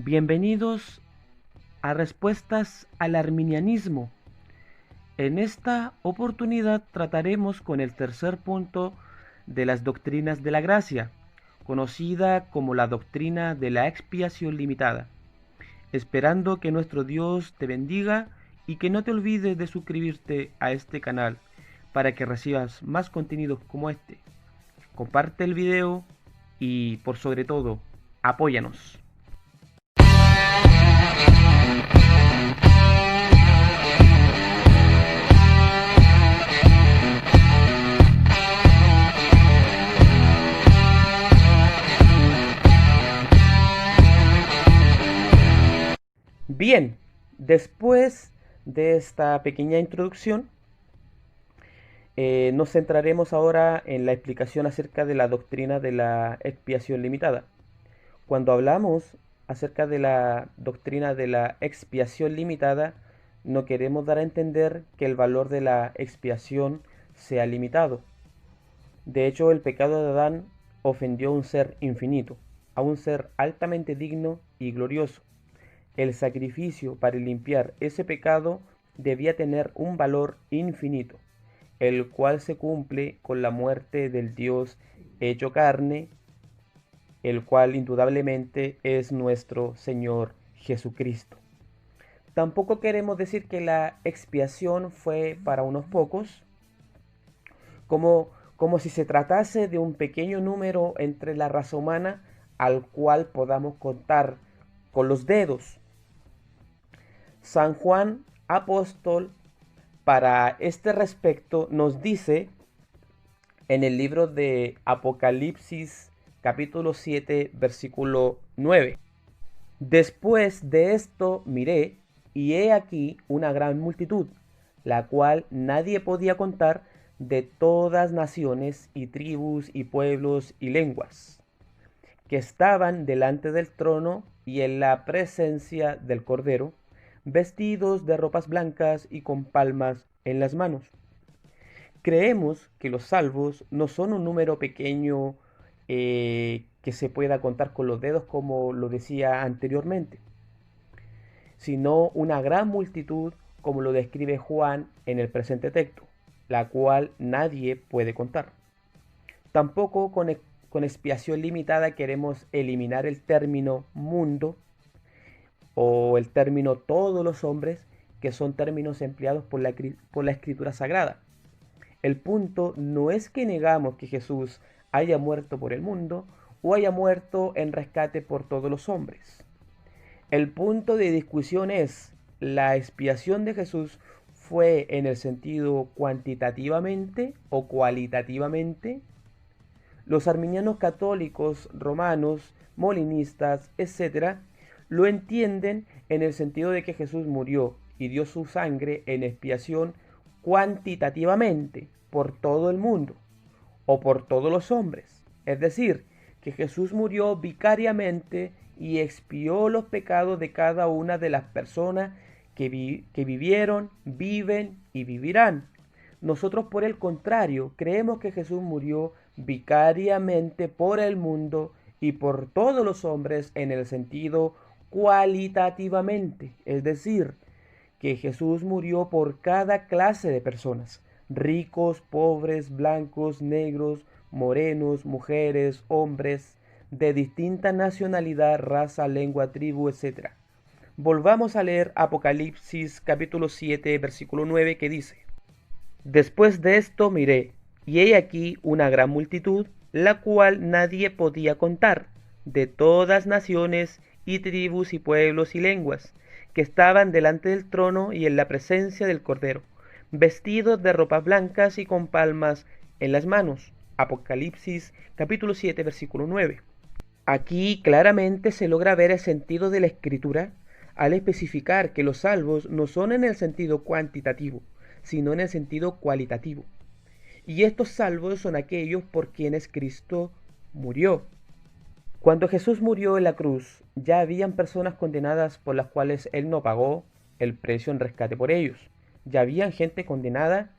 Bienvenidos a Respuestas al Arminianismo. En esta oportunidad trataremos con el tercer punto de las doctrinas de la gracia, conocida como la doctrina de la expiación limitada, esperando que nuestro Dios te bendiga y que no te olvides de suscribirte a este canal para que recibas más contenidos como este. Comparte el video y, por sobre todo, apóyanos. Bien, después de esta pequeña introducción, nos centraremos ahora en la explicación acerca de la doctrina de la expiación limitada. Cuando hablamos acerca de la doctrina de la expiación limitada, no queremos dar a entender que el valor de la expiación sea limitado. De hecho, el pecado de Adán ofendió a un ser infinito, a un ser altamente digno y glorioso. El sacrificio para limpiar ese pecado debía tener un valor infinito, el cual se cumple con la muerte del Dios hecho carne, el cual indudablemente es nuestro Señor Jesucristo. Tampoco queremos decir que la expiación fue para unos pocos, como si se tratase de un pequeño número entre la raza humana al cual podamos contar con los dedos. San Juan Apóstol, para este respecto, nos dice en el libro de Apocalipsis capítulo 7 versículo 9: Después de esto miré, y he aquí una gran multitud, la cual nadie podía contar, de todas naciones y tribus y pueblos y lenguas, que estaban delante del trono y en la presencia del Cordero, vestidos de ropas blancas y con palmas en las manos. Creemos que los salvos no son un número pequeño que se pueda contar con los dedos, como lo decía anteriormente, sino una gran multitud, como lo describe Juan en el presente texto, la cual nadie puede contar. Tampoco con expiación limitada queremos eliminar el término mundo o el término todos los hombres, que son términos empleados por la escritura sagrada. El punto no es que negamos que Jesús haya muerto por el mundo o haya muerto en rescate por todos los hombres. El punto de discusión es: ¿la expiación de Jesús fue en el sentido cuantitativamente o cualitativamente? Los arminianos católicos, romanos, molinistas, etc., lo entienden en el sentido de que Jesús murió y dio su sangre en expiación cuantitativamente por todo el mundo o por todos los hombres. Es decir, que Jesús murió vicariamente y expió los pecados de cada una de las personas que vivieron, viven y vivirán. Nosotros, por el contrario, creemos que Jesús murió vicariamente por el mundo y por todos los hombres en el sentido cualitativamente, es decir, que Jesús murió por cada clase de personas: ricos, pobres, blancos, negros, morenos, mujeres, hombres, de distinta nacionalidad, raza, lengua, tribu, etc. Volvamos a leer Apocalipsis capítulo 7, versículo 9, que dice: Después de esto miré, y he aquí una gran multitud, la cual nadie podía contar, de todas naciones y tribus y pueblos y lenguas, que estaban delante del trono y en la presencia del Cordero, vestidos de ropas blancas y con palmas en las manos. Apocalipsis capítulo 7 versículo 9. Aquí claramente se logra ver el sentido de la escritura al especificar que los salvos no son en el sentido cuantitativo, sino en el sentido cualitativo. Y estos salvos son aquellos por quienes Cristo murió. Cuando Jesús murió en la cruz, ya habían personas condenadas por las cuales Él no pagó el precio en rescate por ellos. Ya habían gente condenada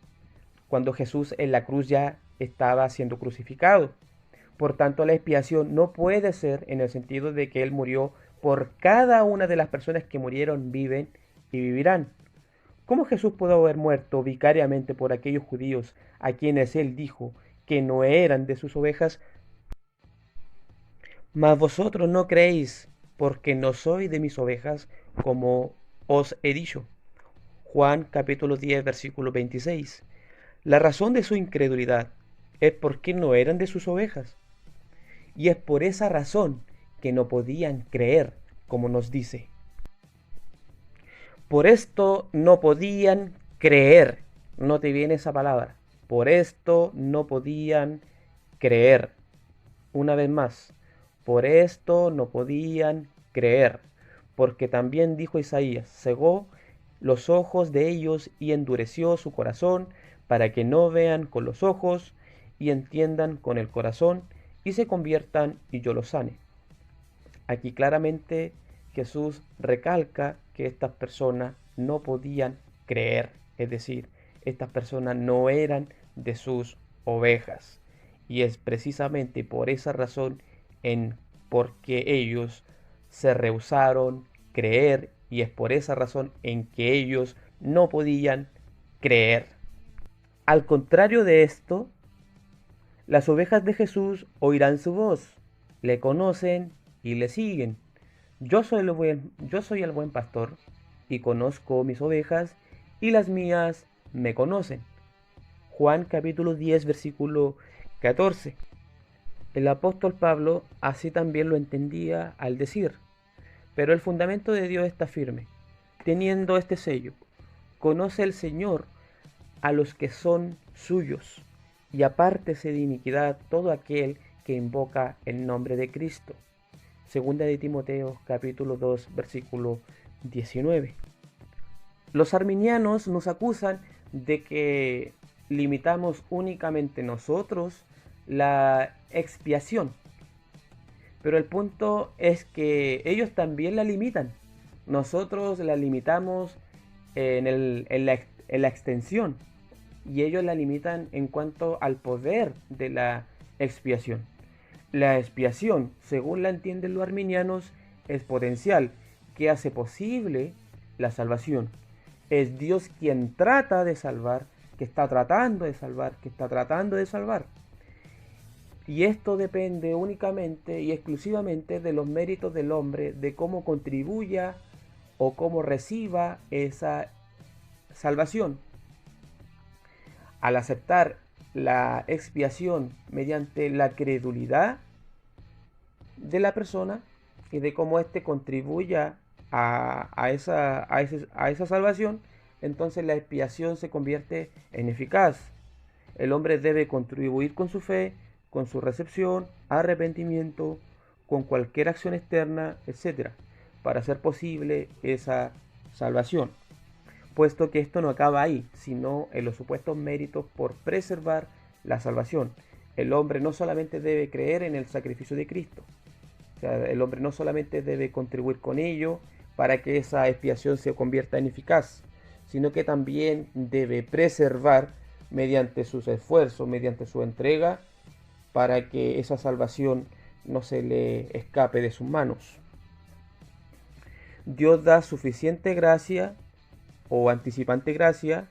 cuando Jesús en la cruz ya estaba siendo crucificado. Por tanto, la expiación no puede ser en el sentido de que Él murió Por cada una de las personas que murieron viven y vivirán. ¿Cómo Jesús pudo haber muerto vicariamente por aquellos judíos a quienes él dijo que no eran de sus ovejas? Mas vosotros no creéis, porque no sois de mis ovejas, como os he dicho. Juan capítulo 10, versículo 26. La razón de su incredulidad es porque no eran de sus ovejas. Y es por esa razón que no podían creer, como nos dice. Por esto no podían creer. No te viene esa palabra. Por esto no podían creer. Una vez más. Por esto no podían creer. Porque también dijo Isaías, cegó los ojos de ellos y endureció su corazón para que no vean con los ojos y entiendan con el corazón y se conviertan y yo los sane. Aquí claramente Jesús recalca que estas personas no podían creer, es decir, estas personas no eran de sus ovejas. Y es precisamente por esa razón en porque ellos se rehusaron creer y es por esa razón en que ellos no podían creer. Al contrario de esto, las ovejas de Jesús oirán su voz, le conocen y le siguen. Yo soy el buen pastor y conozco mis ovejas y las mías me conocen. Juan capítulo 10 versículo 14. El apóstol Pablo así también lo entendía al decir, pero el fundamento de Dios está firme, teniendo este sello. Conoce el Señor a los que son suyos, y apártese de iniquidad todo aquel que invoca el nombre de Cristo. Segunda de Timoteo capítulo 2 versículo 19. Los arminianos nos acusan de que limitamos únicamente nosotros la expiación, pero el punto es que ellos también la limitan. Nosotros la limitamos en la extensión y ellos la limitan en cuanto al poder de la expiación. La expiación, según la entienden los arminianos, es potencial, que hace posible la salvación. Es Dios quien trata de salvar, que está tratando de salvar, que está tratando de salvar. Y esto depende únicamente y exclusivamente de los méritos del hombre, de cómo contribuya o cómo reciba esa salvación. Al aceptar la expiación mediante la credulidad de la persona y de cómo éste contribuya a esa salvación, entonces la expiación se convierte en eficaz. El hombre debe contribuir con su fe, con su recepción, arrepentimiento, con cualquier acción externa, etc., para hacer posible esa salvación. Puesto que esto no acaba ahí, sino en los supuestos méritos por preservar la salvación. El hombre no solamente debe creer en el sacrificio de Cristo, o sea, el hombre no solamente debe contribuir con ello para que esa expiación se convierta en eficaz, sino que también debe preservar mediante sus esfuerzos, mediante su entrega, para que esa salvación no se le escape de sus manos. Dios da suficiente gracia o anticipante gracia,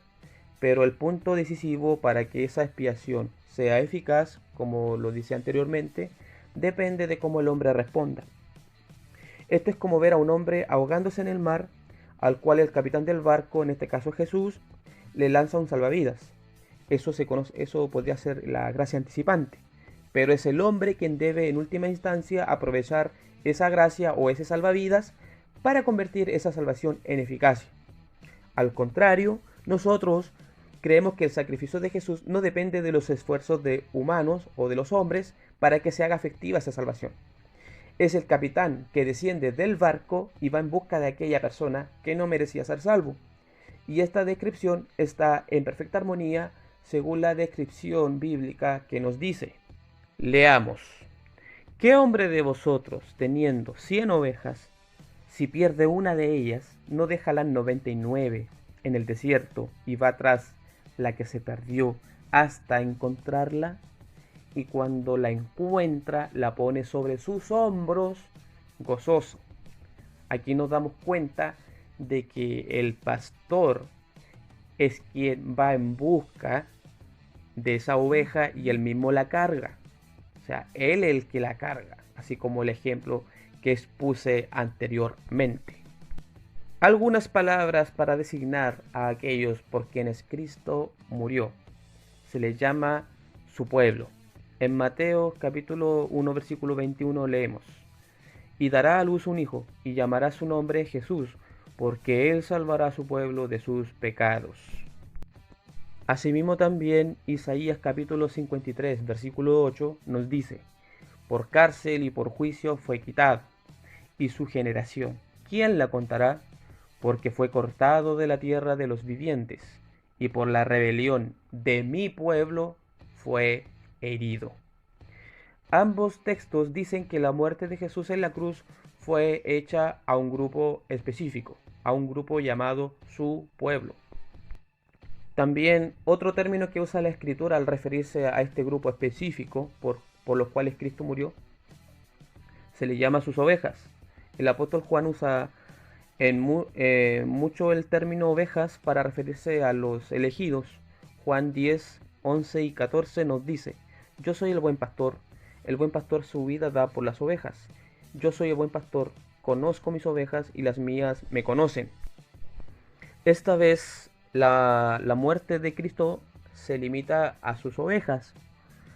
pero el punto decisivo para que esa expiación sea eficaz, como lo dice anteriormente, depende de cómo el hombre responda. Esto es como ver a un hombre ahogándose en el mar, al cual el capitán del barco, en este caso Jesús, le lanza un salvavidas. Eso podría ser la gracia anticipante, pero es el hombre quien debe en última instancia aprovechar esa gracia o ese salvavidas para convertir esa salvación en eficacia. Al contrario, nosotros creemos que el sacrificio de Jesús no depende de los esfuerzos de humanos o de los hombres para que se haga efectiva esa salvación. Es el capitán que desciende del barco y va en busca de aquella persona que no merecía ser salvo. Y esta descripción está en perfecta armonía según la descripción bíblica que nos dice. Leamos. ¿Qué hombre de vosotros, teniendo 100 ovejas, si pierde una de ellas, no deja las 99 en el desierto y va tras la que se perdió hasta encontrarla? Y cuando la encuentra, la pone sobre sus hombros gozoso. Aquí nos damos cuenta de que el pastor es quien va en busca de esa oveja y él mismo la carga. O sea, él es el que la carga, así como el ejemplo que expuse anteriormente. Algunas palabras para designar a aquellos por quienes Cristo murió. Se les llama su pueblo. En Mateo capítulo 1 versículo 21 leemos: y dará a luz un hijo, y llamará su nombre Jesús, porque él salvará a su pueblo de sus pecados. Asimismo también Isaías capítulo 53 versículo 8 nos dice: por cárcel y por juicio fue quitado, y su generación, ¿quién la contará? Porque fue cortado de la tierra de los vivientes, y por la rebelión de mi pueblo fue herido. Ambos textos dicen que la muerte de Jesús en la cruz fue hecha a un grupo específico, a un grupo llamado su pueblo. También otro término que usa la escritura al referirse a este grupo específico por los cuales Cristo murió, se le llama sus ovejas. El apóstol Juan usa mucho el término ovejas para referirse a los elegidos. Juan 10, 11 y 14 nos dice: yo soy el buen pastor su vida da por las ovejas. Yo soy el buen pastor, conozco mis ovejas y las mías me conocen. Esta vez la muerte de Cristo se limita a sus ovejas,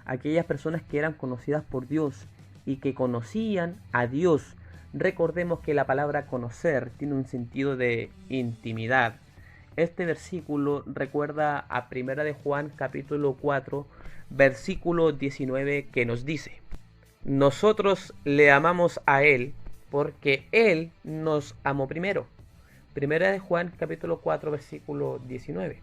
aquellas personas que eran conocidas por Dios y que conocían a Dios. Recordemos que la palabra conocer tiene un sentido de intimidad. Este versículo recuerda a 1 de Juan capítulo 4 versículo 19 que nos dice: nosotros le amamos a Él porque Él nos amó primero. 1 de Juan capítulo 4 versículo 19.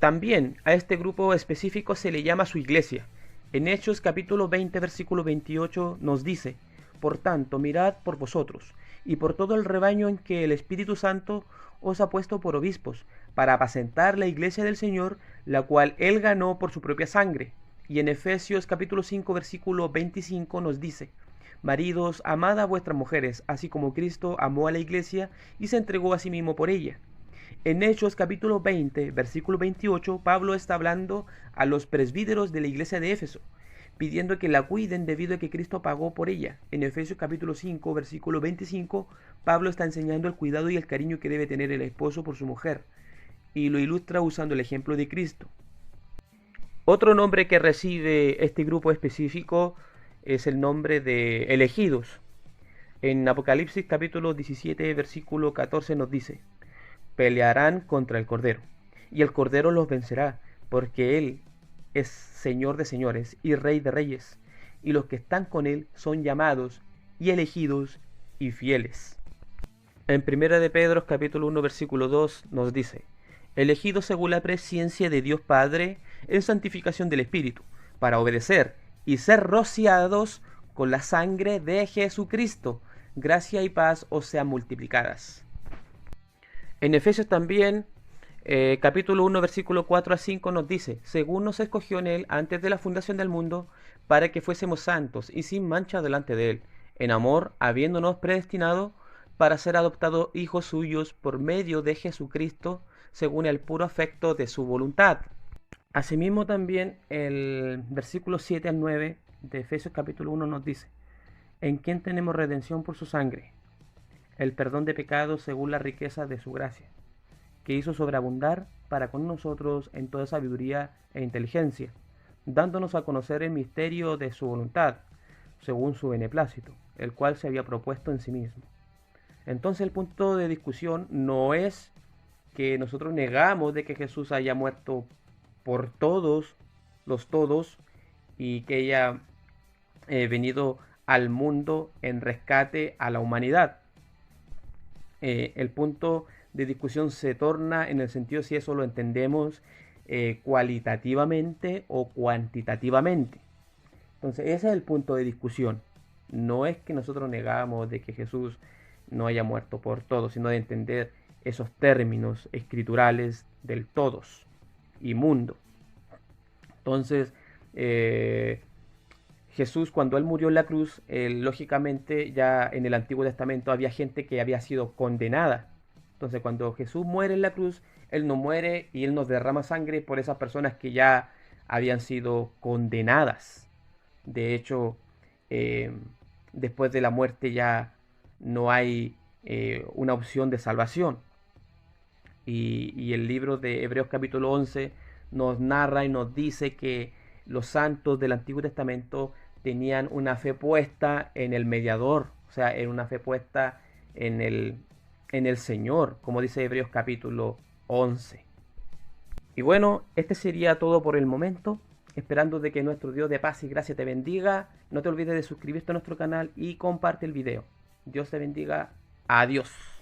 También a este grupo específico se le llama su iglesia. En Hechos capítulo 20 versículo 28 nos dice: por tanto, mirad por vosotros y por todo el rebaño en que el Espíritu Santo os ha puesto por obispos, para apacentar la iglesia del Señor, la cual Él ganó por su propia sangre. Y en Efesios capítulo 5 versículo 25 nos dice: maridos, amad a vuestras mujeres, así como Cristo amó a la iglesia y se entregó a sí mismo por ella. En Hechos capítulo 20, versículo 28, Pablo está hablando a los presbíteros de la iglesia de Éfeso, pidiendo que la cuiden debido a que Cristo pagó por ella. En Efesios capítulo 5, versículo 25, Pablo está enseñando el cuidado y el cariño que debe tener el esposo por su mujer, y lo ilustra usando el ejemplo de Cristo. Otro nombre que recibe este grupo específico es el nombre de elegidos. En Apocalipsis capítulo 17, versículo 14 nos dice: pelearán contra el Cordero, y el Cordero los vencerá, porque Él es Señor de señores y Rey de reyes, y los que están con Él son llamados y elegidos y fieles. En 1 de Pedro capítulo 1 versículo 2 nos dice: elegidos según la presciencia de Dios Padre en santificación del Espíritu, para obedecer y ser rociados con la sangre de Jesucristo. Gracia y paz os sean multiplicadas. En Efesios también, capítulo 1, versículo 4 a 5 nos dice: según nos escogió en Él antes de la fundación del mundo, para que fuésemos santos y sin mancha delante de Él, en amor, habiéndonos predestinado para ser adoptados hijos suyos por medio de Jesucristo, según el puro afecto de su voluntad. Asimismo también el versículo 7 al 9 de Efesios capítulo 1 nos dice: en quien tenemos redención por su sangre, el perdón de pecados según la riqueza de su gracia, que hizo sobreabundar para con nosotros en toda sabiduría e inteligencia, dándonos a conocer el misterio de su voluntad, según su beneplácito, el cual se había propuesto en sí mismo. Entonces el punto de discusión no es que nosotros negamos de que Jesús haya muerto por todos los todos y que haya venido al mundo en rescate a la humanidad. El punto de discusión se torna en el sentido si eso lo entendemos cualitativamente o cuantitativamente. Entonces ese es el punto de discusión. No es que nosotros negamos de que Jesús no haya muerto por todos, sino de entender esos términos escriturales del todos y mundo. Entonces Jesús, cuando él murió en la cruz, lógicamente ya en el Antiguo Testamento había gente que había sido condenada. Entonces, cuando Jesús muere en la cruz, él no muere y él nos derrama sangre por esas personas que ya habían sido condenadas. De hecho, eh, después de la muerte ya no hay una opción de salvación. Y el libro de Hebreos capítulo 11 nos narra y nos dice que los santos del Antiguo Testamento tenían una fe puesta en el mediador, o sea, en una fe puesta en el Señor, como dice Hebreos capítulo 11. Y bueno, este sería todo por el momento, esperando de que nuestro Dios de paz y gracia te bendiga. No te olvides de suscribirte a nuestro canal y comparte el video. Dios te bendiga. Adiós.